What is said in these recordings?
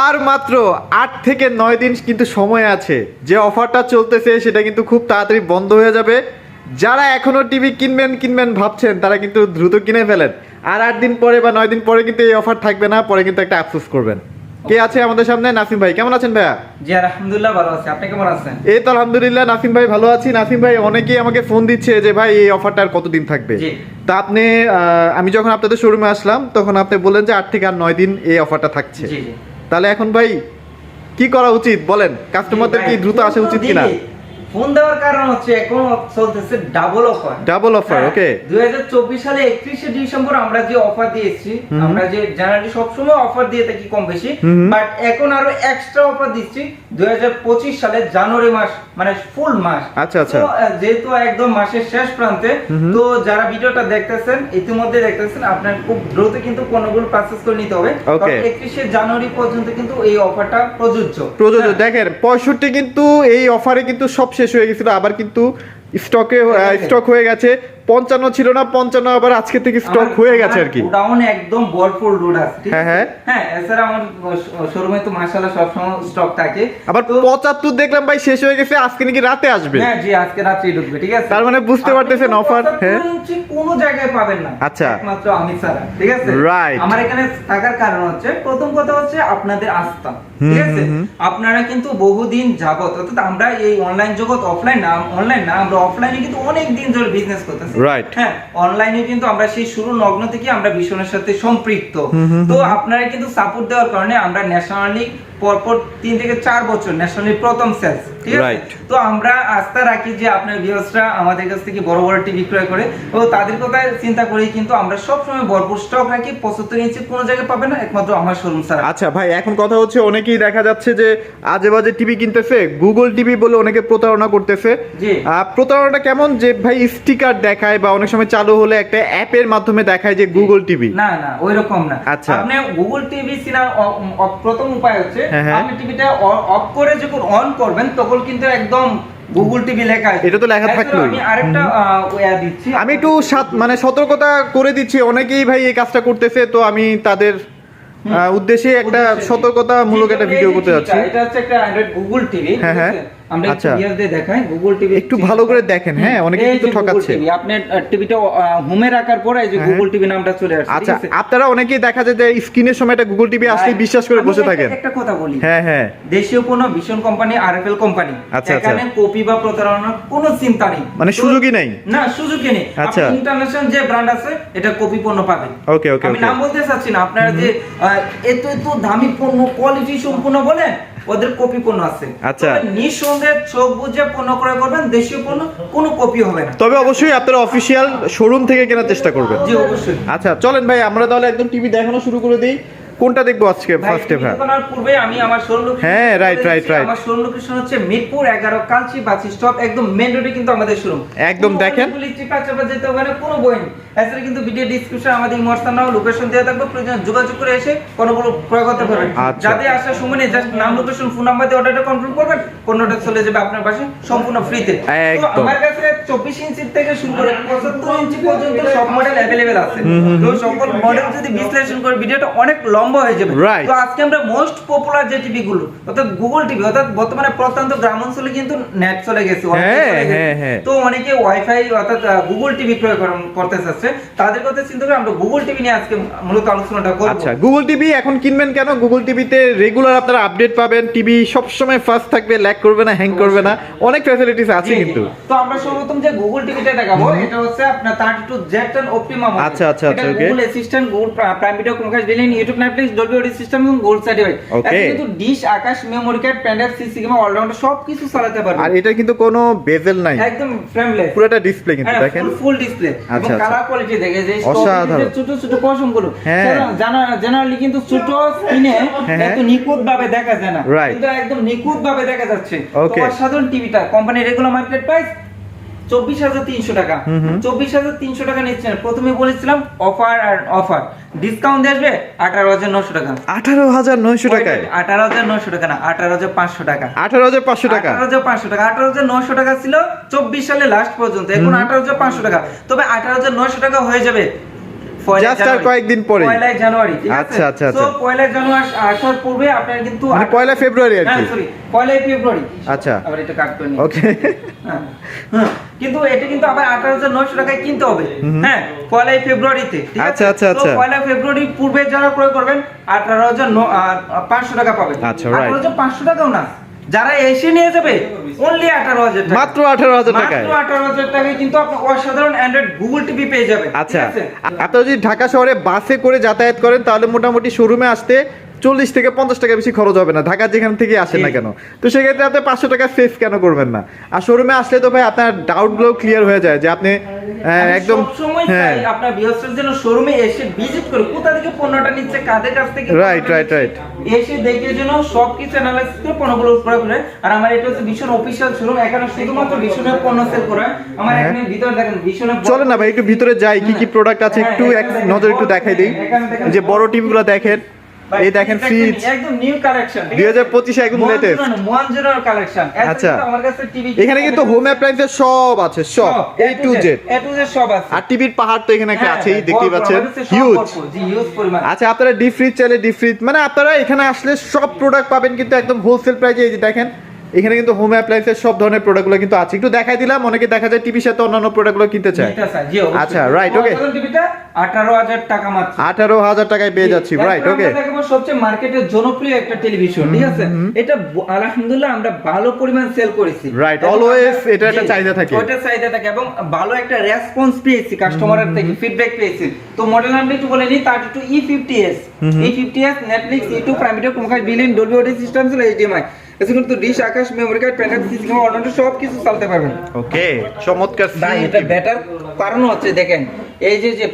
আর মাত্র 8 থেকে 9 দিন কিন্তু সময় আছে। যে অফারটা চলতেছে সেটা কিন্তু খুব তাড়াতাড়ি বন্ধ হয়ে যাবে। যারা এখনো টিভি কিনবেন ভাবছেন তারা কিন্তু দ্রুত কিনে ফেলেন। আর 8 দিন পরে বা 9 দিন পরে কিন্তু এই অফার থাকবে না, পরে কিন্তু একটা আফসোস করবেন। কে আছে আমাদের সামনে? নাসিম ভাই, কেমন আছেন ভাইয়া? জি আলহামদুলিল্লাহ ভালো আছি, আপনি কেমন আছেন? এই তো আলহামদুলিল্লাহ নাসিম ভাই ভালো আছি। নাসিম ভাই, অনেকেই আমাকে ফোন দিচ্ছে যে ভাই এই অফারটা আর কতদিন থাকবে। জি। তা আপনি আমি যখন আপনাদের শোরুমে আসলাম তখন আপনি বললেন যে 8 থেকে আর 9 দিন এই অফারটা থাকছে। জি জি। তাহলে এখন ভাই কি করা উচিত বলেন? কাস্টমারদের কি দ্রুত আসা উচিত কিনা? ফোন দেওয়ার কারণ হচ্ছে এখন চলতেছে ডাবল অফার। ডাবল অফার, ওকে। 2024 সালে 31শে ডিসেম্বর আমরা যে অফার দিয়েছি, আমরা যে জানুয়ারি সবসময় অফার দিয়ে থাকি কম বেশি, বাট এখন আরো এক্সট্রা অফার দিচ্ছি 2025 সালে জানুয়ারি মাস, মানে ফুল মাস। আচ্ছা আচ্ছা। তো যেহেতু একদম মাসের শেষ প্রান্তে, তো যারা ভিডিওটা দেখতেছেন ইতিমধ্যে দেখতেছেন, আপনার খুব দ্রুত কিন্তু পণ্যগুলো পারচেজ করে নিতে হবে। ওকে। 31শে জানুয়ারি পর্যন্ত কিন্তু এই অফারটা প্রযোজ্য। দেখেন 65 কিন্তু এই অফারে কিন্তু সব শেষ হয়ে গেছিল, আবার কিন্তু স্টক হয়ে গেছে। 55 ছিল না, 55 আবার আজকে থেকে স্টক হয়ে গেছে আর কি। গোডাউন একদম ভরপুর লোড আছে, ঠিক আছে? হ্যাঁ হ্যাঁ, এছাড়া আমার শোরুমে তো মাশাআল্লাহ সব সময় স্টক থাকে। আবার 75 দেখলাম ভাই শেষ হয়ে গেছে, আজকে নাকি রাতে আসবে। হ্যাঁ জি, আজকে রাতেই ঢুকবে, ঠিক আছে? তার মানে বুঝতে পারতেছেন অফার। হ্যাঁ, কোনো জায়গায় পাবেন না, আচ্ছা, একমাত্র আমি ছাড়া, ঠিক আছে? রাইট। আমার এখানে থাকার কারণ হচ্ছে, প্রথম কথা হচ্ছে আপনাদের আস্থা, ঠিক আছে? আপনারা কিন্তু বহুদিন যাবত, অর্থাৎ আমরা এই অনলাইন জগৎ, অফলাইন না, অনলাইন না, আমরা অফলাইনে কিন্তু অনেক দিন ধরে বিজনেস করতেছি, রাইট। হ্যাঁ, অনলাইনে কিন্তু আমরা সেই শুরু লগ্ন থেকে আমরা ভীষণের সাথে সম্পৃক্ত। তো আপনারা কিন্তু সাপোর্ট দেওয়ার কারণে আমরা ন্যাশনালি পরপর 3 থেকে 4 বছর ন্যাশনালি প্রথম সেলস, ঠিক আছে? তো আমরা আস্থা রাখি যে আপনার ভিউয়ার্সরা আমাদের কাছ থেকে বড় বড় টিভি ক্রয় করে, তো তাদের কথা চিন্তা করেই কিন্তু আমরা সব সময় ভরপুর স্টক রাখি। 75 ইঞ্চি কোনো জায়গায় পাবেন না, একমাত্র আমার শোরুম ছাড়া। আচ্ছা ভাই, এখন কথা হচ্ছে অনেকেই দেখা যাচ্ছে যে আজে বাজে টিভি কিনতেছে, গুগল টিভি বলে অনেকে প্রতারণা করতেছে। জি। প্রতারণাটা কেমন? যে ভাই স্টিকার দেখায় বা অনেক সময় চালু হলে একটা অ্যাপের মাধ্যমে দেখায় যে গুগল টিভি। না না, ওইরকম না। আচ্ছা। আপনি গুগল টিভি চেনার প্রথম উপায় হচ্ছে আপনি টিভিটা অফ করে যখন অন করবেন তখন কিন্তু একদম গুগল টিভি লেখা আছে। এটা তো লেখা থাকলো। আমি আরেকটা দিচ্ছি, আমি একটু মানে সতর্কতা করে দিচ্ছি, অনেকেই ভাই এই কাজটা করতেছে, তো আমি তাদের উদ্দেশ্যে একটা সতর্কতামূলক একটা ভিডিও করতে যাচ্ছি। এটা হচ্ছে একটা অ্যান্ড্রয়েড গুগল টিভি। হ্যাঁ, আমরা একটু দিয়ে দেখাই গুগল টিভি, একটু ভালো করে দেখেন। হ্যাঁ, অনেকে কিন্তু ঠকাচ্ছে। আপনি টিভিটা হোমে রাখার পরে এই যে গুগল টিভি নামটা চলে আসছে, আচ্ছা, ঠিক আছে? আপনারা অনেকেই দেখা যায় যে স্ক্রিনের সময় একটা গুগল টিভি আসলে বিশ্বাস করে বসে থাকেন। একটা কথা বলি, হ্যাঁ হ্যাঁ, দেশীয় কোনো ভীষণ কোম্পানি, আরএফএল কোম্পানি, এখানে কপি বা প্রতারণার কোনো চিন্তা নেই, মানে সুযোগই নাই। না, সুযোগই নেই। আচ্ছা, আপনি ইন্টারন্যাশনাল যে ব্র্যান্ড আছে এটা কপি পণ্য পাবেন। ওকে ওকে, আমি নাম বলতে চাচ্ছি না, আপনারা যে এত দামি পণ্য, কোয়ালিটি সম্পূর্ণ বলেন, ওদের কপি পণ্য আছে। আচ্ছা, নিঃসন্দেহে চোখ বুঝে পণ্য ক্রয় করবেন, দেশীয় পণ্য, কোনো কপি হবে না। তবে অবশ্যই আপনারা অফিশিয়াল শোরুম থেকে কেনার চেষ্টা করবেন। জি অবশ্যই। আচ্ছা চলেন ভাই, আমরা তাহলে একদম টিভি দেখানো শুরু করে দিই। কোনটা দেখবো আজকে ফার্স্টে ভাই? দোকানের পূর্বে আমি আমার শোরুম লোকেশন, হ্যাঁ রাইট। আমার শোরুম লোকেশন হচ্ছে মিরপুর 11 কালচি বাস স্টপ, একদম মেইন রোডে কিন্তু আমাদের শোরুম। একদম দেখেন, পুলিশ চিপা চাপা যেতে হবে না, কোনো বই নেই। এছাড়া কিন্তু ভিডিও ডেসক্রিপশন আমাদের ইমোশনাল নাও লোকেশন দেওয়া থাকবে, প্রয়োজন যোগাযোগ করে এসে কোনগুলো ক্রয় করতে পারবেন। যাদের আসার সময় নেই, জাস্ট নাম, লোকেশন, ফোন নাম্বার দিয়ে অর্ডারটা কনফার্ম করবেন, পণ্যটা চলে যাবে আপনার পাশে সম্পূর্ণ ফ্রিতে। তো আমার কাছে 24 ইঞ্চি থেকে শুরু করে 75 ইঞ্চি পর্যন্ত সব মডেল अवेलेबल আছে। তো সকল মডেল যদি বিশ্লেষণ করে ভিডিওটা অনেক লম্বা হয়ে যাবে। তো আজকে আমরা মোস্ট পপুলার যে টিভি গুলো, অর্থাৎ গুগল টিভি, অর্থাৎ বর্তমানে প্রত্যন্ত গ্রাম অঞ্চলে কিন্তু নেট চলে গেছে, তো অনেকে ওয়াইফাই অর্থাৎ গুগল টিভি ক্রয় করতে চাচ্ছে, তাদের কথা চিন্তা করে আমরা গুগল টিভি নিয়ে আজকে মূলত আলোচনাটা করব। আচ্ছা, গুগল টিভি এখন কিনবেন কেন? গুগল টিভিতে রেগুলার আপনারা আপডেট পাবেন, টিভি সব সময় ফাস্ট থাকবে, ল্যাগ করবে না, হ্যাং করবে না, অনেক ফ্যাসিলিটিস আছে কিন্তু। তো আমরা সর্বপ্রথম যে গুগল টিভিটা দেখাবো, এটা হচ্ছে আপনার 32 Z10 অপটিমাম। আচ্ছা আচ্ছা আচ্ছা, okay. Google Assistant, Google Prime Video, Chromecast, ডিলিন, YouTube, Netflix, Dolby audio system এবং গোল্ড সার্টিফাইড। ওকে, কিন্তু dish, Akash, memory card, pen drive, CC camera, allrounder সবকিছু চালাতে পারবেন। আর এটা কিন্তু কোনো বেজেল নাই, একদম ফ্রেমলেস, পুরোটা ডিসপ্লে কিন্তু দেখেন, ফুল ডিসপ্লে। এবং কালার কোয়ালিটি দেখে যে অসাধারণ, ছোট ছোট পশমগুলো জেনারেলি কিন্তু ছোট স্ক্রিনে এত নিখুঁত ভাবে দেখা যায় না, কিন্তু একদম নিখুঁত ভাবে দেখা যাচ্ছে। তো সাধারণ টিভিটা কোম্পানি রেগুলার মার্কেট প্রাইস 24,300 টাকা। 24,300 টাকা নিচ্ছেন। প্রথমে বলেছিলাম অফার আর অফার, ডিসকাউন্ট আসবে 18,900 টাকা। 18,900 টাকায়? 18,900 টাকা না, 18,500 টাকা। 18,500 টাকা? 18,500 টাকা। 18,900 টাকা ছিল 24 সালে লাস্ট পর্যন্ত, এখন 18,500 টাকা। তবে 18,900 টাকা হয়ে যাবে জাস্ট আর কয়েকদিন পরে। পয়লা জানুয়ারি, ঠিক আছে? আচ্ছা আচ্ছা তো আচ্ছা, পয়লা জানুয়ারি আসার পূর্বে আপনার কিন্তু মানে পয়লা ফেব্রুয়ারি আর কি। সরি পয়লা ফেব্রুয়ারি। আচ্ছা আবার এটা কাট করে নিই। ওকে, কিন্তু এটা কিন্তু আবার 18,900 টাকায় কিনতে হবে, হ্যাঁ, পয়লা ফেব্রুয়ারিতে, ঠিক আছে? আচ্ছা আচ্ছা তো আচ্ছা, পয়লা ফেব্রুয়ারি পূর্বে যারা ক্রয় করবেন 18,500 টাকা পাবেন। আচ্ছা, right. 18,500 টাকাও না, যারা এসে নিয়ে যাবে অনলি 18,000 টাকা, মাত্র 18,000 টাকায়। মাত্র 18,000 টাকায় কিন্তু আপনি অসাধারণ অ্যান্ড্রয়েড গুগল টিভি পেয়ে যাবেন। আচ্ছা, ঠিক আছে? আপনারা যদি ঢাকা শহরে বাসে করে যাতায়াত করেন তাহলে মোটামুটি শোরুমে আসতে 40 থেকে 50 টাকা বেশি খরচ হবে না, ঢাকা যেখান থেকে আসেন না কেন। তো সেক্ষেত্রে আপনি 500 টাকা সেভ কেন করবেন না? আর শোরুমে আসলে তো ভাই আপনার ডাউটগুলো ক্লিয়ার হয়ে যায় যে আপনি একদম সময় চাই আপনার ভিউয়ার্সদের জন্য শোরুমে এসে ভিজিট করে কোথা থেকে পণ্যটা নিচ্ছে, কাদের কাছ থেকে রাইট রাইট রাইট, এসে দেখে যেন সবকিছু অ্যানালাইসিস করে পণ্যগুলো ক্রয় করে। আর আমার এটা হচ্ছে ভীষণ অফিশিয়াল শোরুম, এখানে শুধুমাত্র ভীষণের পণ্য সেল করে। আমার এখানে ভিতরে দেখেন ভীষণের, চলে না ভাই একটু ভিতরে যাই, কি কি প্রোডাক্ট আছে একটু এক নজর একটু দেখাই দিই। যে বড় টিভিগুলো দেখেন, এই দেখেন ফ্রিজ একদম নিউ কালেকশন, 2025 একদম লেটেস্ট। মোয়ানজেরার কালেকশন। আচ্ছা, আমার কাছে টিভি এখানে কিন্তু হোম অ্যাপ্লায়েন্সের সব আছে, সব A to Z। সব আছে। আর টিভির পাহাড় তো এখানে একটা আছেই, দেখতেই পাচ্ছেন, হিউজ, হিউজ। জি হিউজ পরিমাণ। আচ্ছা, আপনারা ডিপ ফ্রিজ চাইলে ডিপ ফ্রিজ, মানে আপনারা এখানে আসলে সব প্রোডাক্ট পাবেন কিন্তু একদম হোলসেল প্রাইসে। এই যে দেখেন এখানে কিন্তু হোম অ্যাপ্লায়েন্সের সব ধরনের প্রোডাক্টগুলো কিন্তু আছে, একটু দেখাই দিলাম। অনেকে দেখা যায় টিভির সাথে অন্যান্য প্রোডাক্টগুলো কিনতে চায়। আচ্ছা রাইট, ওকে, টিভিটা 18,000 টাকা মাত্র, 18,000 টাকায় পেয়ে যাচ্ছি, রাইট ওকে। দেখাবো সবচেয়ে মার্কেটের জনপ্রিয় একটা টেলিভিশন, ঠিক আছে? এটা আলহামদুলিল্লাহ আমরা ভালো পরিমাণ সেল করেছি, রাইট, অলওয়েজ এটা একটা চাহিদা থাকে, ওটা চাহিদা থাকে এবং ভালো একটা রেসপন্স পেয়েছি কাস্টমারের থেকে, ফিডব্যাক পেয়েছি। তো মডেল নামটা একটু বলে নিই, 32E50s, E50s Netflix, YouTube, Prime Video, Chromecast, বিলিং, ডলবি অডিও সিস্টেম, HDMI, এছাড়া তো dish, Akash, memory card, pen drive, CC camera, অন্যান্য সব কিছু চালাতে পারবেন। ওকে, চমৎকার। ভাই এটা বেটার কারণ হচ্ছে দেখেন এই যে যে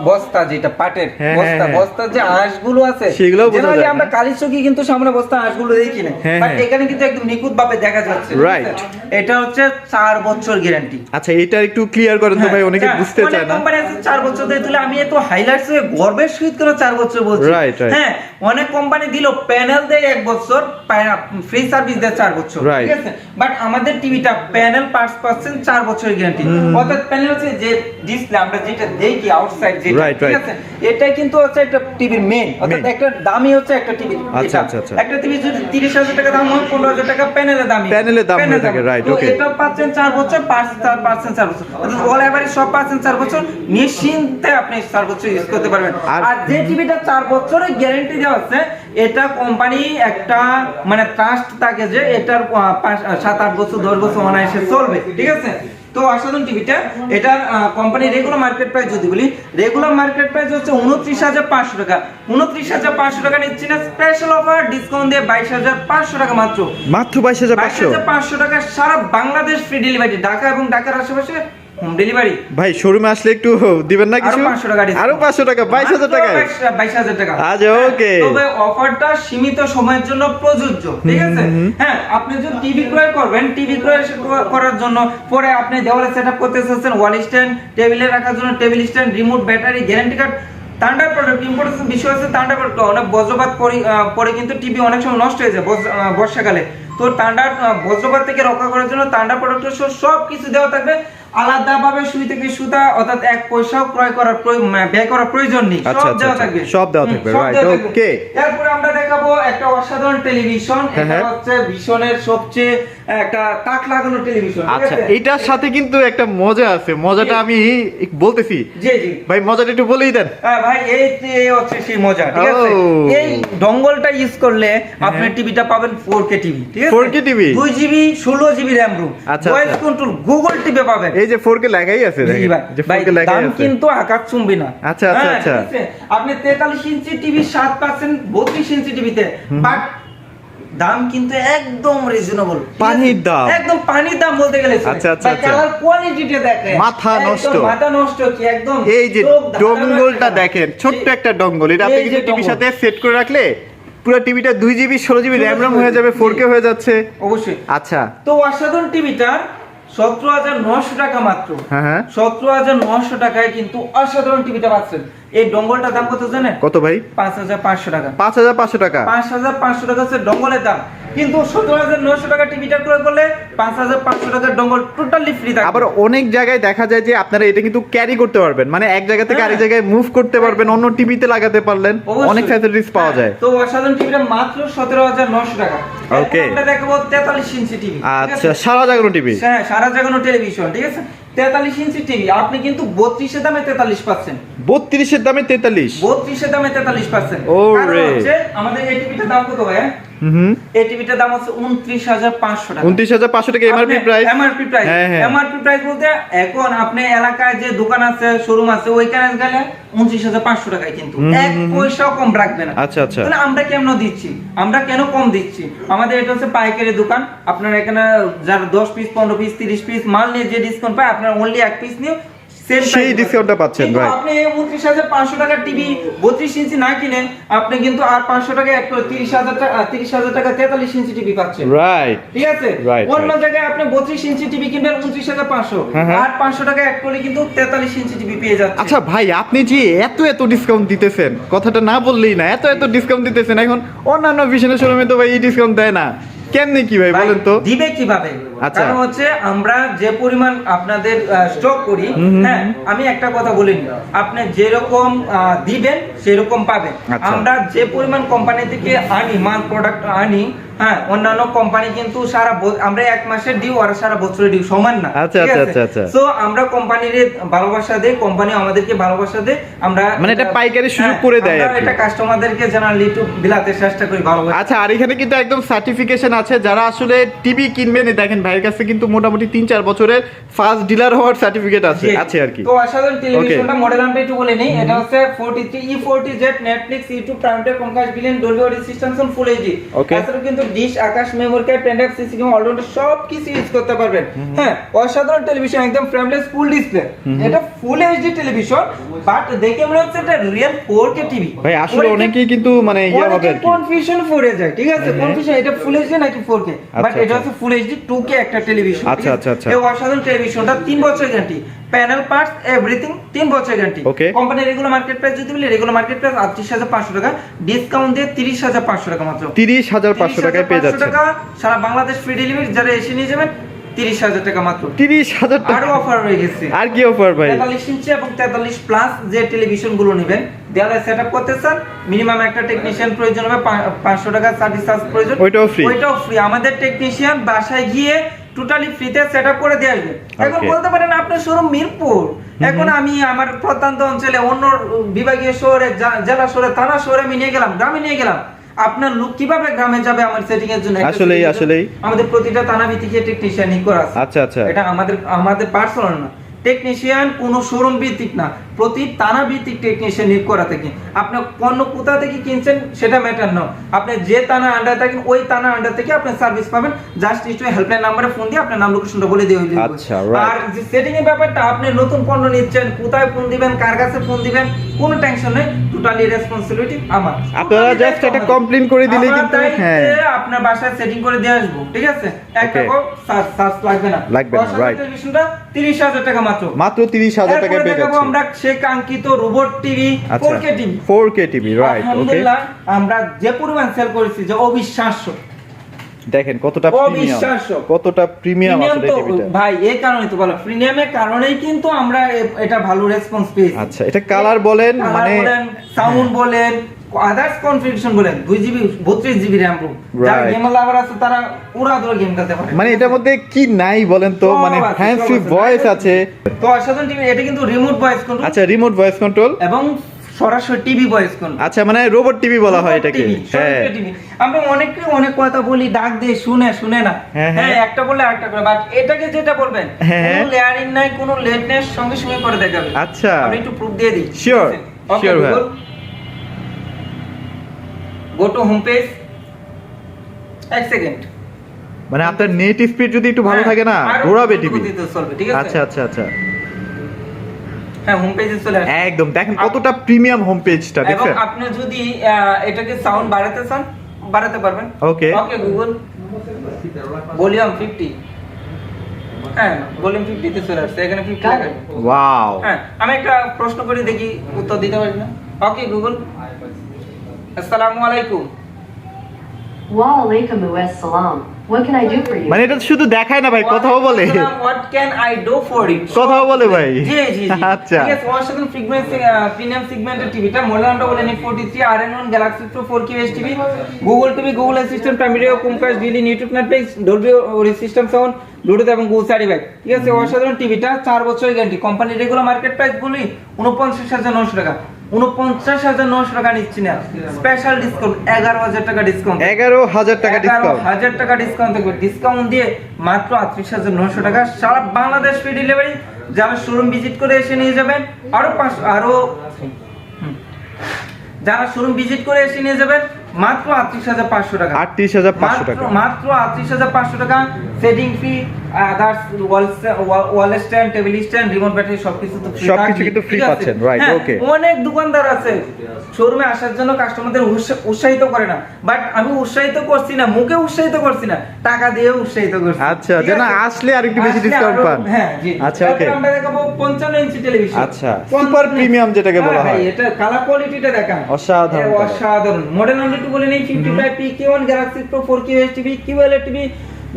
বস্তা, যেটা পাটের বস্তা, বস্তার যে আঁশগুলো আছে সেগুলো জেনারেলি আমরা কালিচকি কিন্তু সামনে বস্তা আঁশগুলো দেখি না, বাট এখানে কিন্তু একদম নিখুঁত ভাবে দেখা যাচ্ছে, রাইট। এটা হচ্ছে 4 বছর গ্যারান্টি। আচ্ছা, এটা একটু ক্লিয়ার করেন তো ভাই, অনেকে বুঝতে চায় না। কোম্পানি আছে 4 বছর দিয়ে তুলে, আমি এত হাইলাইটস এ গর্বের সহিত করে 4 বছর বলছি। রাইট রাইট, হ্যাঁ, অনেক কোম্পানি দিল প্যানেল দেয় 1 বছর, ফ্রি সার্ভিস দেয় 4 বছর, ঠিক আছে? বাট আমাদের টিভিটা প্যানেল পার্টস পাচ্ছেন 4 বছরের গ্যারান্টি। অর্থাৎ প্যানেল হচ্ছে যে ডিসপ্লে আমরা যেটা দেখি আউটসাইড, যেটা, ঠিক আছে, এটা কিন্তু হচ্ছে একটা টিভির মেইন, অর্থাৎ একটা দামই হচ্ছে একটা টিভি। আচ্ছা আচ্ছা আচ্ছা, একটা টিভি যদি 30,000 টাকা দাম হয়, 15,000 টাকা প্যানেলের দাম, প্যানেলের দাম হয়ে থাকে, রাইট ওকে। এটা পাচ্ছেন 4 বছর, পাচ্ছেন 4 বছর, অল এভারেজ সব পাচ্ছেন 4 বছর, নিশ্চিন্তে আপনি 4 বছর ইউজ করতে পারবেন। আর যে টিভিটা 4 বছরের গ্যারান্টি দেওয়া আছে, এটা কোম্পানি একটা মানে ট্রাস্ট থাকে যে এটার 7-8 বছর 10 বছর অনায়াসে চলবে, ঠিক আছে? তো অসাধারণ টিভিটা, এটার কোম্পানি রেগুলার মার্কেট প্রাইস যদি বলি, রেগুলার মার্কেট প্রাইস হচ্ছে 29,500 টাকা। 29,500 টাকা নিচ্ছি না, স্পেশাল অফার ডিসকাউন্ট দিয়ে 22,500 টাকা মাত্র, মাত্র 22,500 টাকা, সারা বাংলাদেশ ফ্রি ডেলিভারি, ঢাকা এবং ঢাকার আশেপাশে হোম ডেলিভারি। ভাই শোরুমে আসলে একটু দিবেন না কিছু? আরো 500 টাকা, 22,000 টাকা, 22,000 টাকা। আজ ওকে। তবে অফারটা সীমিত সময়ের জন্য প্রযোজ্য, ঠিক আছে? হ্যাঁ, আপনি যদি টিভি ক্রয় করবেন, টিভি ক্রয় করার জন্য পরে আপনি দেওয়ালে সেটআপ করতে চাচ্ছেন, ওয়াল স্ট্যান্ড, টেবিলে রাখার জন্য table stand, remote, battery, guarantee card, thunder product importance বিষয় আছে। থান্ডার প্রোডাক্ট অনেক বজ্রপাত পরে কিন্তু টিভি অনেক সময় নষ্ট হয়ে যায় বর্ষাকালে, তো থান্ডার বজ্রপাত থেকে রক্ষা করার জন্য থান্ডার প্রোডাক্টের সব কিছু দেওয়া থাকবে আলাদাভাবে, সুই থেকে সুতা, অর্থাৎ 1 পয়সাও ক্রয় করার ব্যয় করার প্রয়োজন নেই, সব দেওয়া থাকবে, সব দেওয়া থাকবে, রাইট ওকে। এরপর আমরা দেখাবো একটা অসাধারণ টেলিভিশন, এটা হচ্ছে ভীষণের সবচেয়ে একটা তাক লাগানো টেলিভিশন। আচ্ছা, এটার সাথে কিন্তু একটা মজা আছে, মজাটা আমি বলতেছি। জি জি ভাই, মজাটা একটু বলেই দেন। ভাই, এই হচ্ছে সেই মজা, ঠিক আছে? এই ডঙ্গলটা ইউজ করলে আপনি টিভিটা পাবেন 4K টিভি, ঠিক আছে? 4K TV, 2GB 16GB RAM room, voice control, Google TV পাবেন। এই যে 4K লেখাই আছে, দেখেন যে 4K লেখাই আছে, দাম কিন্তু আকাশ চুম্বি না। আচ্ছা আচ্ছা আচ্ছা, আপনি 43 ইঞ্চি টিভি 7 পাচ্ছেন 32 ইঞ্চি টিভিতে, বাট দাম কিন্তু একদম রিজনেবল, পানির দাম, একদম পানির দাম বলতে গেলে। আচ্ছা আচ্ছা আচ্ছা, কালার কোয়ালিটিটা দেখেন, মাথা নষ্ট, মাথা নষ্ট কি একদম। এই যে ডঙ্গলটা দেখেন, ছোট্ট একটা ডঙ্গল, এটা আপনি কিন্তু টিভির সাথে সেট করে রাখলে পুরো টিভিটা 2GB 16GB র‍্যাম হয়ে যাবে, 4K হয়ে যাচ্ছে অবশ্যই। আচ্ছা, তো অসাধারণ টিভিটার 17,900 টাকা মাত্র, 17,900 টাকায় কিন্তু অসাধারণ টিভিটা পাচ্ছেন। এই ডঙ্গলটার দাম কত জানেন? কত ভাই? 5,500 টাকা। 5,500 টাকা, 5,500 টাকা হচ্ছে ডঙ্গলের দাম। কিন্তু 17,900 টাকা টিভিটা ক্রয় করলে 5,500 টাকার ডঙ্গল টোটালি ফ্রি থাকবে। আবার অনেক জায়গায় দেখা যায় যে আপনারা এটা কিন্তু ক্যারি করতে পারবেন, মানে এক জায়গা থেকে আরেক জায়গায় মুভ করতে পারবেন, অন্য টিভিতে লাগাতে পারলেন, অনেক ফ্যাসিলিটিস পাওয়া যায়। তো অসাধারণ টিভিটা মাত্র 17,900 টাকা। ওকে, আমরা দেখাবো 43 ইঞ্চি টিভি। আচ্ছা, সারা জাগানো টিভি। হ্যাঁ, সারা জাগানো টেলিভিশন, ঠিক আছে। 43 ইঞ্চি টিভি আপনি কিন্তু 32 এর দামে 43 পাচ্ছেন। 32 এর দামে 43? 32 এর দামে 43 পাচ্ছেন। ওরে, আমাদের এই টিভিটার দাম কত ভাই? এই টিভিটার দাম হচ্ছে 29,500 টাকা। 29,500 টাকা MRP price. MRP price, MRP price বলতে এখন আপনি এলাকায় যে দোকান আছে, শোরুম আছে, ওইখানে গেলে 29,500 টাকায় কিন্তু এক পয়সাও কম রাখবে না। আচ্ছা আচ্ছা। তাহলে আমরা কেন দিচ্ছি, আমরা কেন কম দিচ্ছি? আমাদের এটা হচ্ছে পাইকারি দোকান। আপনার এখানে যারা 10 পিস 15 পিস 30 পিস মাল নিয়ে যে ডিসকাউন্ট পায়, আপনার অনলি এক পিস নিয়ে সেই ডিসকাউন্টটা পাচ্ছেন ভাই। আপনি 29,500 টাকা টিভি 32 ইঞ্চি না কিনে আপনি কিন্তু আর 500 টাকা অ্যাড করে 30,000 টাকা 43 ইঞ্চি টিভি পাচ্ছেন। রাইট, ঠিক আছে। অন্য জায়গায় আপনি 32 ইঞ্চি টিভি কিনবেন 29,500, আর 500 টাকা অ্যাড করলে কিন্তু 43 ইঞ্চি টিভি পেয়ে যাচ্ছেন। আচ্ছা ভাই, আপনি যে এত ডিসকাউন্ট দিতেছেন, কথাটা না বললেই না, এত ডিসকাউন্ট দিতেছেন, এখন অন্যান্য বিশাল শোরুমে তো ভাই এই ডিসকাউন্ট দেয় না, কেমনে কি ভাই বলেন তো? দিবে কিভাবে? কারণ হচ্ছে আমরা যে পরিমাণ আপনাদের স্টক করি, হ্যাঁ, আমি একটা কথা বলিনি, আপনি যেরকম দিবেন সেরকম পাবেন। আমরা যে পরিমাণ কোম্পানি থেকে আনি, মাল প্রোডাক্ট আনি, হ্যাঁ, অন্যান্য কোম্পানি কিন্তু আমরা এক মাসের ডিউ আর সারা বছরের ডিউ সমান না। আচ্ছা আচ্ছা আচ্ছা। সো আমরা কোম্পানির ভালোবাসা দেই, কোম্পানি আমাদেরকে ভালোবাসা দেয়, আমরা মানে এটা পাইকারি সুযোগ করে দেয়, আমরা এটা কাস্টমারদেরকে জানালি একটু বিলাতে চেষ্টা করি ভালোবাসা। আচ্ছা, আর এখানে কিন্তু একদম সার্টিফিকেশন আছে, যারা আসলে টিভি কিনবেন, দেখেন ভাইয়ের কাছে কিন্তু মোটামুটি 3-4 বছরের ফার্স্ট ডিলার হওয়ার সার্টিফিকেট আছে আর কি। তো অসাধারণ টেলিভিশনটা মডেল নামটা একটু বলে নেই। এটা হচ্ছে 43E40Z Netflix, YouTube, prime time, Comcast, বিলিয়ন, Dolby audio system, full HD. এছাড়াও কিন্তু dish, Akash, memory card, pen drive, CC camera, allrounder সব কিছু ইউজ করতে পারবেন। হ্যাঁ, অসাধারণ টেলিভিশন, একদম ফ্রেমলেস ফুল ডিসপ্লে। এটা ফুল এইচডি টেলিভিশন, বাট দেখে মনে হচ্ছে এটা রিয়েল 4K টিভি। ভাই আসলে অনেকেই কিন্তু মানে ইয়া হবে আর কি, কনফিউশন পড়ে যায়, ঠিক আছে, কনফিউশন এটা ফুল এইচডি নাকি 4K, বাট এটা হচ্ছে ফুল এইচডি 2K একটা টেলিভিশন। আচ্ছা আচ্ছা আচ্ছা। এই অসাধারণ টেলিভিশনটা 3 বছর গ্যারান্টি, প্যানেল পার্টস এভরিথিং 3 বছর গ্যারান্টি। কোম্পানির রেগুলার মার্কেট প্রাইস যদি বলি, রেগুলার মার্কেট প্রাইস 38,500 টাকা, ডিসকাউন্ট দিয়ে 30,500 টাকা মাত্র। 30,500 টাকায় পেয়ে যাচ্ছে টাকা, সারা বাংলাদেশ ফ্রি ডেলিভারি, যারা এসে নিয়ে যাবেন 30,000 টাকা মাত্র। 30,000 টাকা আরো অফার হয়ে গেছে। আর কি অফার ভাই? 43 ইঞ্চি এবং 43 প্লাস যে টেলিভিশন গুলো নেবেন, দেয়ালে সেটআপ করতে চান, মিনিমাম একটা টেকনিশিয়ান প্রয়োজন হবে, 500 টাকা সার্ভিস চার্জ প্রয়োজন, ওইটাও ফ্রি। আমাদের টেকনিশিয়ান বাসায় গিয়ে টোটালি ফ্রিতে সেটআপ করে দিয়ে আসবে। এখন বলতে পারেন আপনার শোরুম মিরপুর, এখন আমি আমার প্রত্যন্ত অঞ্চলে অন্য বিভাগীয় শহরে, জেলা শহরে, থানা শহরে আমি নিয়ে গেলাম, গ্রামে নিয়ে গেলাম, আপনার লোক কিভাবে গ্রামে যাবে আমার সেটিং এর জন্য? আসলেই আমাদের প্রতিটা থানা ভিত্তিক টেকনিশিয়ান নিয়োগ করা আছে। আচ্ছা আচ্ছা। এটা আমাদের পার্সোনাল না, টেকনিশিয়ান কোনো শোরুম ভিত্তিক না, প্রতি থানা ভিত্তিক টেকনিশিয়ান নিয়োগ করা থাকে। আপনি পণ্য কোথা থেকে কিনছেন সেটা ম্যাটার না, আপনি যে থানা আন্ডার থাকেন ওই থানা আন্ডার থেকে আপনি সার্ভিস পাবেন। জাস্ট নিশ্চয়ই হেল্পলাইন নম্বরে ফোন দিয়ে আপনার নাম লোকেশনটা বলে দিয়ে হয়ে যাবে। আর যে সেটিং এর ব্যাপারটা, আপনি নতুন পণ্য নিচ্ছেন, কোথায় ফোন দিবেন, কার কাছে ফোন দিবেন, কোনো টেনশন নেই, টোটালি রেসপন্সিবিলিটি আমার। আপনারা জাস্ট একটা কমপ্লেইন করে দিলে কিন্তু হ্যাঁ, আপনার বাসায় সেটিং করে দিয়ে আসবো, ঠিক আছে, একটা সার্চ লাগবে না, রাইট। টেলিভিশনটা 30,000 টাকা মাত্র 30,000 টাকা পেয়ে যাচ্ছি আমরা। সেই কাঙ্ক্ষিত robot TV 4K TV, right. আলহামদুলিল্লাহ, আমরা যে পরিমাণ সেল করেছি যে অবিশ্বাস্য। দেখেন কতটা প্রিমিয়াম আসলে টিভিটা ভাই। এই কারণেই তো বলা, প্রিমিয়ামের কারণেই কিন্তু আমরা এটা ভালো রেসপন্স পেয়েছি। আচ্ছা, এটা কালার বলেন, মানে সাউন্ড বলেন, আদার্স কনফিগারেশন বলেন, 2GB 32GB র‍্যাম রুম, যারা গেম লাভার আছে তারা পুরো ধরে গেম খেলতে পারে। মানে এটার মধ্যে কি নাই বলেন তো? মানে হ্যান্ড ফ্রি ভয়েস আছে, তো অসাধারণ টিভি। এটা কিন্তু রিমোট ভয়েস কন্ট্রোল। আচ্ছা, রিমোট ভয়েস কন্ট্রোল এবং সরাসরি টিভি ভয়েস কন্ট্রোল। আচ্ছা, মানে রোবট টিভি বলা হয় এটাকে। হ্যাঁ, আমরা অনেক কথা বলি, ডাক দিয়ে শুনে না, হ্যাঁ, একটা বললে আরেকটা করে, বাট এটাকে যেটা বলবেন কোনো লেয়ারিং নাই, কোনো লেটনেস, সঙ্গে সঙ্গে করে দেখাবে। আচ্ছা, আমি একটু প্রুফ দিয়ে দিই। শিওর ভাই। Go to home page, 1 second. মানে আপনার নেট স্পিড যদি একটু ভালো থাকে না, ঘোরাবে টিভি, ঠিক আছে। আচ্ছা আচ্ছা আচ্ছা। হ্যাঁ, হোম পেজে চলে আসে একদম। দেখেন কতটা প্রিমিয়াম হোম পেজটা, দেখছেন? এবং আপনি যদি এটাকে সাউন্ড বাড়াতে চান, বাড়াতে পারবেন। ওকে গুগল, ভলিউম 50, হ্যাঁ, ভলিউম 50 তে চলে আসছে, এখানে 50 লাগাই। ওয়াও। হ্যাঁ, আমি একটা প্রশ্ন করে দেখি, উত্তর দিতে পারি না। ওকে গুগল, আসসালামু আলাইকুম, Wa alaikum assalam. What can I do for you? মানে এটা শুধু দেখায় না ভাই, কথাও বলে। What can I do for it? কথাও বলে ভাই। জি জি জি। আচ্ছা। ঠিক আছে, অসাধারণ ফ্রিকোয়েন্সি প্রিমিয়াম সেগমেন্টের টিভিটা মডেল নামটা বলেন 43 RN1 Galaxy Pro 4K HDV, Google TV, Google assistant, prime video, Chromecast, built-in YouTube, Netflix, Dolby system sound, Bluetooth এবং গুগল সার্টিফাইড। ঠিক আছে, অসাধারণ টিভিটা 4 বছরের guarantee. Company regular market price বলি 49,900 টাকা। 49,900 টাকা নিচ্ছি না, স্পেশাল ডিসকাউন্ট 11,000 টাকা ডিসকাউন্ট। 11,000 টাকা ডিসকাউন্ট। 11,000 টাকা ডিসকাউন্ট থাকবে। ডিসকাউন্ট দিয়ে মাত্র 38,900 টাকা, সারা বাংলাদেশ ফ্রি ডেলিভারি। যারা শোরুম ভিজিট করে এসে নিয়ে যাবেন যারা শোরুম ভিজিট করে এসে নিয়ে যাবেন মাত্র 38,500 টাকা। 38,500 টাকা। মাত্র 38,500 টাকা। Setting fee, others wall stand, table stand, remote battery সবকিছু তো ফ্রি। সবকিছু কিন্তু ফ্রি পাচ্ছেন, রাইট? ওকে। অনেক দোকানদার আছে শোরুমে আসার জন্য কাস্টমারদের উৎসাহিত করে না, বাট আমি উৎসাহিত করছি না, মুখে উৎসাহিত করছি না, টাকা দিয়ে উৎসাহিত করছি। আচ্ছা, ঠিক যেন আছে? আসলে আর একটু বেশি আসলে ডিসকাউন্ট আরো- পান। হ্যাঁ জি। আচ্ছা, ওকে। তারপর আমরা দেখাবো 55 ইঞ্চি টেলিভিশন। আচ্ছা, সুপার প্রিমিয়াম যেটাকে বলা হয়। এটা কালার কোয়ালিটিটা দেখান, অসাধারণ colour। অসাধারণ। মডেল নাম্বার 2 বলে নেই 55 PK1 Galaxy Pro 4K HDV, QLED TV,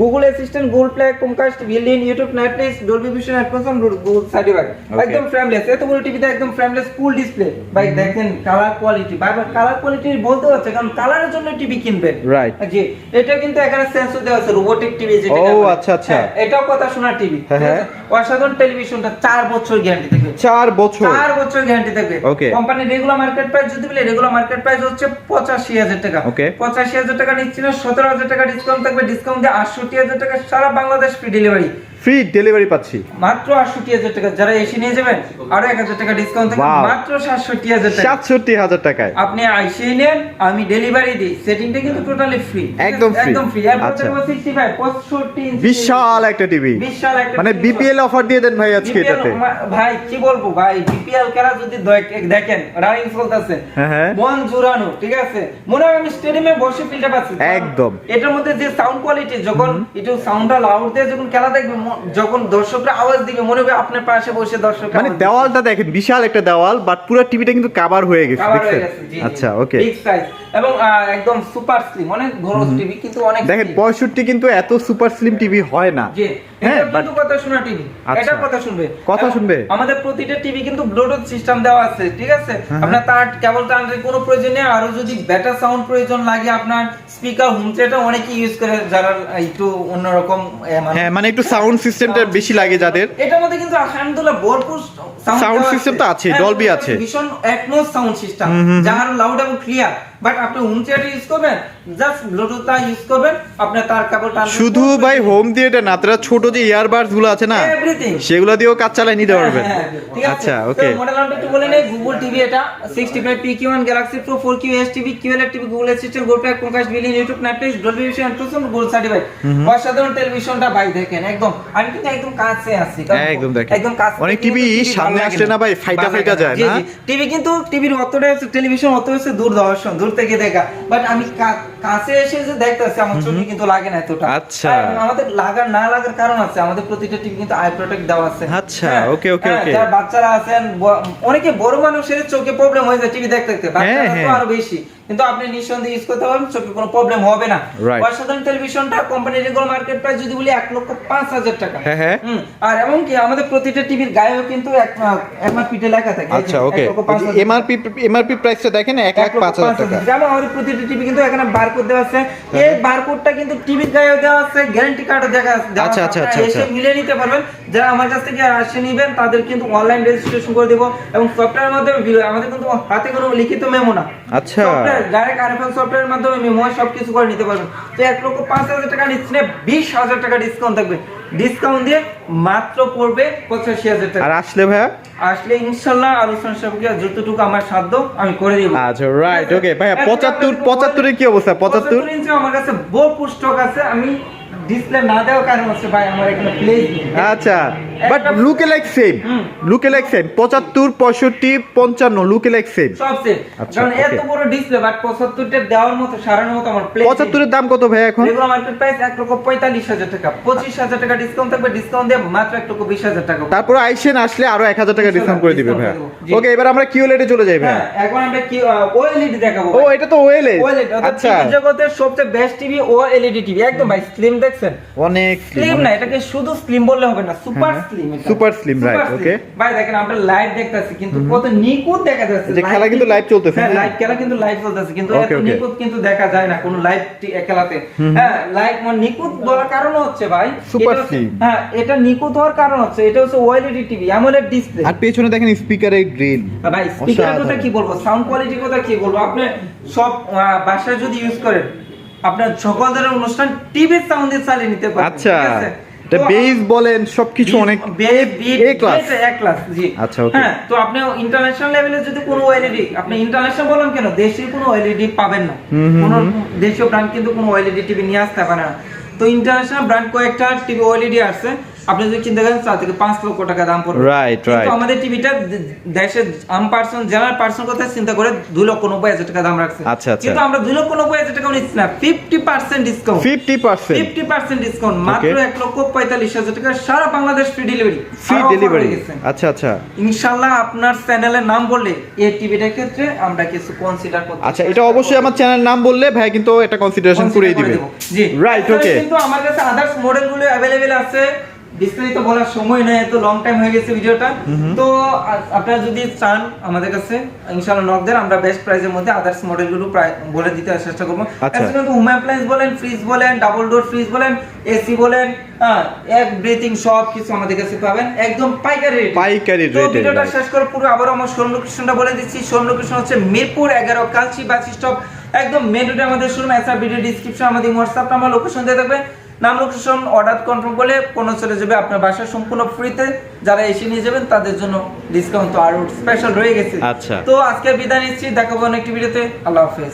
Google Assistant, Google play, Chromecast, built-in YouTube, Netflix, Dolby vision, atoms, Google certified. একদম ফ্রেমলেস, এত বড় টিভিতে একদম ফ্রেমলেস ফুল ডিসপ্লে। ভাই দেখেন কালার কোয়ালিটি, বারবার কালার কোয়ালিটি বলতে হচ্ছে কারণ কালারের জন্য টিভি কিনবেন। রাইট। জি, এটা কিন্তু এখানে সেন্সর দেওয়া আছে, রোবোটিক টিভি যেটা। ও আচ্ছা আচ্ছা। এটাও কথা শোনা টিভি। হ্যাঁ। অসাধারণ টেলিভিশনটা 4 বছর গ্যারান্টি থাকবে। 4 বছর। 4 বছর গ্যারান্টি থাকবে। Okay. Company regular market price যদি বলে, রেগুলার মার্কেট প্রাইস হচ্ছে 85,000 টাকা। Okay. 85,000 টাকা নিচ্ছি না, 17,000 টাকা ডিসকাউন্ট থাকবে। ডিসকাউন্ট দিয়ে 68,000 টাকা, সারা Bangladesh free delivery. Free delivery পাচ্ছি মাত্র 68,000 টাকা। যারা এসে নিয়ে যাবেন আরো 1,000 টাকা ডিসকাউন্ট থাকবে। Wow. মাত্র 67,000 টাকা। 67,000 টাকায় আপনি আইসে নেন, আমি ডেলিভারি দিই। সেটিংটা কিন্তু টোটালি ফ্রি। একদম free। একদম ফ্রি। এরপর আচ্ছা। দেখো 65 65 ইঞ্চি বিশাল একটা টিভি। বিশাল একটা মানে TV। বিপিএল অফার দিয়ে দেন ভাই আজকে BPL এটাতে। ভাই কি বলবো ভাই, বিপিএল খেলা যদি দেখেন রানিং চলতেছে, হ্যাঁ। মন জোরানো। ঠিক আছে, মনে হয় আমি স্টেডিয়ামে বসে ফিলটা পাচ্ছি। একদম। এটার মধ্যে যে সাউন্ড কোয়ালিটি, যখন একটু সাউন্ডটা লাউড দিয়ে যখন খেলা দেখবে, যখন দর্শকরা আওয়াজ দিবে, মনে হবে আপনার পাশে বসে দর্শক মানে দেওয়ালটা দেখেন, বিশাল একটা দেওয়াল, বাট পুরো টিভিটা কিন্তু কভার হয়ে গেছে, কভার হয়ে দেখছেন? গেছে। জি, আচ্ছা, ওকে। বিগ সাইজ এবং একদম সুপার স্লিম, অনেক বড় টিভি কিন্তু অনেক দেখেন slim। 65 কিন্তু এত সুপার স্লিম টিভি হয় না। জি, হ্যাঁ, এটা কিন্তু কথা শোনা টিভি। আচ্ছা। এটা কথা শুনবে। কথা এবং শুনবে। আমাদের প্রতিটা টিভি কিন্তু ব্লুটুথ সিস্টেম দেওয়া আছে। ঠিক আছে, আপনার তার কেবল টানার কোনো প্রয়োজন নেই। আরো যদি বেটার সাউন্ড প্রয়োজন লাগে, আপনার স্পিকার, হোম থিয়েটার অনেকে ইউজ করে, যারা একটু অন্যরকম হ্যাঁ, মানে একটু সাউন্ড সিস্টেমটা বেশি লাগে যাদের। এটার মধ্যে কিন্তু আলহামদুলিল্লাহ ভরপুর Sound system তো আছে, Dolby আছে। ভীষণ অ্যাটমস সাউন্ড সিস্টেম, যার লাউড এবং ক্লিয়ার। বাট আপনি হোম থিয়েটার ইউজ করবেন, জাস্ট ব্লুটুথটা ইউজ করবেন, আপনি তার কেবল টানবেন। শুধু ভাই হোম থিয়েটার না, তারা ছোট যে ইয়ারবাডস গুলো আছে না, এভরিথিং সেগুলো দিয়েও কাজ চালাই নিতে পারবেন। ঠিক আছে। আচ্ছা, ওকে। মডেল নাম্বার একটু বলে নেই। গুগল টিভি, এটা 65 PK1 Galaxy Pro 4K HDV, QLED TV, Google Assistant, Google play, Chromecast, built-in YouTube, Netflix, Dolby vision, atoms, Google certified. অসাধারণ টেলিভিশনটা ভাই দেখেন, একদম আমি কিন্তু একদম কাছে আছি। একদম দেখেন। একদম কাছে। অনেক টিভি সামনে আসলে না ভাই, ফাইটা যায় না। টিভি কিন্তু টিভির অতটা হচ্ছে, টেলিভিশন অত হচ্ছে দূরদর্শন, দূর থেকে দেখা। বাট আমি কাছে এসে যে দেখতেছি, আমার চোখে কিন্তু লাগে না এতটা। আচ্ছা। আর আমাদের না লাগার কারণ আছে, আমাদের প্রতিটা টিভি কিন্তু আই প্রোটেক্ট দেওয়া আছে। আচ্ছা, হ্যাঁ, ওকে, ওকে, হ্যাঁ, ওকে। যারা বাচ্চারা আছেন, অনেকে বড় মানুষের চোখে প্রবলেম হয়ে যায় টিভি দেখতে দেখতে, বাচ্চারা তো হ্যাঁ। আরো বেশি। কিন্তু আপনি নিঃসন্দেহে ইউজ করতে পারবেন, চোখে কোনো প্রবলেম হবে না। Right. অসাধারণ টেলিভিশনটা কোম্পানির রেগুলার মার্কেট প্রাইস যদি বলি 1,05,000 টাকা। হ্যাঁ। আর এমনকি আমাদের প্রতিটা টিভির গায়েও কিন্তু এমআরপিতে লেখা থাকে। আচ্ছা, ওকে। এমআরপি প্রাইসটা দেখেন 1,05,000 টাকা। যেমন আমাদের প্রতিটা টিভি কিন্তু এখানে বারকোড দেওয়া আছে। এই বারকোডটা কিন্তু টিভির গায়েও দেওয়া আছে, গ্যারান্টি কার্ডও দেওয়া আছে। আচ্ছা, আচ্ছা, আচ্ছা, এসে আচ্ছা। মিলিয়ে নিতে পারবেন। যারা আমার কাছ থেকে আসে নেবেন, তাদের কিন্তু অনলাইন রেজিস্ট্রেশন করে দেব এবং সফটওয়্যারের মাধ্যমে আমাদের কিন্তু হাতে কোনো লিখিত মেমো না। আচ্ছা। সফটওয়্যার ডাইরেক্ট আরএফএল সফটওয়্যারের মাধ্যমে মেমো সবকিছু করে নিতে পারবেন। তো 1,05,000 টাকা নিচ্ছে, 20,000 টাকা ডিসকাউন্ট থাকবে। ডিসকাউন্ট দিয়ে মাত্র পড়বে 85,000 টাকা। আর আসলে ভাইয়া আসলে ইনশাআল্লাহ আলোচনা সাপেক্ষে যতটুকু আমার সাধ্য আমি করে দিব। আচ্ছা, রাইট, ওকে। ভাইয়া 75 এর কি অবস্থা? 75 ইঞ্চি আমার কাছে ভরপুর স্টক আছে। আমি ডিসপ্লে না দেওয়ার কারণ হচ্ছে ভাই আমার এখানে প্লেস নেই। আচ্ছা, বাট লুকে লাইক সেম, লুকে লাইক সেম 75 65 55 লুকে লাইক সেম। সব সেম, আচ্ছা, কারণ এত okay. বড় ডিসপ্লে বাট 75 টা দেওয়ার মতো সারানোর মতো আমার প্লেস 75 এর দাম কত ভাই এখন? রেগুলার মার্কেট প্রাইস 1,45,000 টাকা, 25,000 টাকা ডিসকাউন্ট থাকবে, ডিসকাউন্ট দিয়ে মাত্র 1,20,000 টাকা। তারপরে আইসেন আসলে আরো 1000 টাকা ডিসকাউন্ট করে দিবে ভাই। জি। ওকে, এবার আমরা কিউএলইডি চলে যাই ভাই। হ্যাঁ, এখন আমরা কি ওএলইডি দেখাবো ও ভাই। এটা তো ওএলইডি। OLED, অর্থাৎ আচ্ছা, টিভি জগতের সবচেয়ে বেস্ট টিভি OLED টিভি। একদম ভাই স্লিম দেখছেন? অনেক স্লিম না, এটাকে শুধু স্লিম বললে হবে না, সুপার হ্যাঁ, স্লিম। এটা super slim, right, Super slim। okay. ভাই দেখেন আমরা লাইভ দেখতাছি কিন্তু কত নিখুঁত দেখা যাচ্ছে। যে খেলা কিন্তু live চলতেছে, হ্যাঁ, হ্যাঁ। লাইভ খেলা কিন্তু লাইভ চলতেছে, কিন্তু Okay, এত okay. নিখুঁত কিন্তু দেখা যায় না কোন লাইভ খেলাতে। হ্যাঁ, লাইভ মানে নিখুঁত বলার কারণ হচ্ছে ভাই Super এটা হচ্ছে- slim। হ্যাঁ, এটা নিখুঁত হওয়ার কারণ হচ্ছে এটা হচ্ছে OLED টিভি, AMOLED ডিসপ্লে। আর পেছনে দেখেন স্পিকারের গ্রিল। ভাই স্পিকারের কথা কি বলবো, সাউন্ড কোয়ালিটির কথা কি বলবো, আপনি সব বাসায় যদি ইউজ করেন আপনার সকল ধরনের অনুষ্ঠান টিভির সাউন্ড দিয়ে চালিয়ে নিতে পারবেন। আচ্ছা, ঠিক আছে? এটা তো বেস বলেন সবকিছু অনেক A class। ক্লাস জি। আচ্ছা, okay। হ্যাঁ, তো আপনি ইন্টারন্যাশনাল লেভেলে যদি কোনো ওএলইডি, আপনি ইন্টারন্যাশনাল বলেন কেন, দেশীয় কোনো ওএলইডি পাবেন না। কোনো দেশীয় ব্র্যান্ড কিন্তু কোনো ওএলইডি টিভি নিয়ে আসতে পারে না। তো ইন্টারন্যাশনাল ব্র্যান্ড কয়েকটা টিভি ওএলইডি আছে, আপনি যদি চিন্তা করেন 4 থেকে 5 লক্ষ টাকা দাম পড়বে। Right, কিন্তু right। আমাদের টিভিটা দেশের আম পার্সন জেনারেল পার্সন কথা চিন্তা করে 2,90,000 টাকা দাম রাখছে। আচ্ছা, আচ্ছা। কিন্তু আমরা 2,90,000 টাকা নিচ্ছি না, 50% ডিসকাউন্ট। 50%। 50% ডিসকাউন্ট মাত্র Okay। 1,45,000 টাকা, সারা Bangladesh free delivery. Free delivery. আচ্ছা, আচ্ছা। ইনশাআল্লাহ আপনার চ্যানেলের নাম বললে এই টিভিটার ক্ষেত্রে আমরা কিছু কনসিডার করতে। আচ্ছা, এটা অবশ্যই আমার চ্যানেল নাম বললে ভাই কিন্তু এটা কনসিডারেশন করেই দিবে। জি, রাইট, এছাড়া ওকে। কিন্তু আমার কাছে আদার্স মডেলগুলো अवेलेबल আছে, বিস্তারিত বলার সময় নেই, এত লং টাইম হয়ে গেছে ভিডিওটা। তো আপনারা যদি চান আমাদের কাছে ইনশাআল্লাহ নক দেন, আমরা বেস্ট প্রাইসের মধ্যে আদার্স মডেলগুলো বলে দিতে চেষ্টা করব। আচ্ছা। এছাড়া কিন্তু হোম অ্যাপ্লায়েন্স বলেন, ফ্রিজ বলেন, ডাবল ডোর ফ্রিজ বলেন, এসি বলেন, এভরিথিং সব কিছু আমাদের কাছে পাবেন একদম পাইকারি রেটে। পাইকারি তো রেটে, ভিডিওটা right। শেষ করার পূর্বে আবার আমার শোরুম লোকেশনটা বলে দিচ্ছি। শোরুম লোকেশন হচ্ছে মিরপুর 11 কালচি বাস স্টপ, একদম মেন রোডে আমাদের শোরুম। এছাড়া ভিডিও ডিসক্রিপশন আমাদের হোয়াটসঅ্যাপ নাম্বার লোকেশন দিয়ে থাকবে, নাম লোকেশন অর্ডার কনফার্ম করলে পণ্য চলে যাবে আপনার বাসায় সম্পূর্ণ ফ্রিতে। যারা এসে নিয়ে যাবেন তাদের জন্য ডিসকাউন্ট তো আরো স্পেশাল রয়ে গেছে। আচ্ছা। তো আজকে বিদায় নিচ্ছি, দেখাবো অনেক ভিডিওতে। আল্লাহ হাফেজ।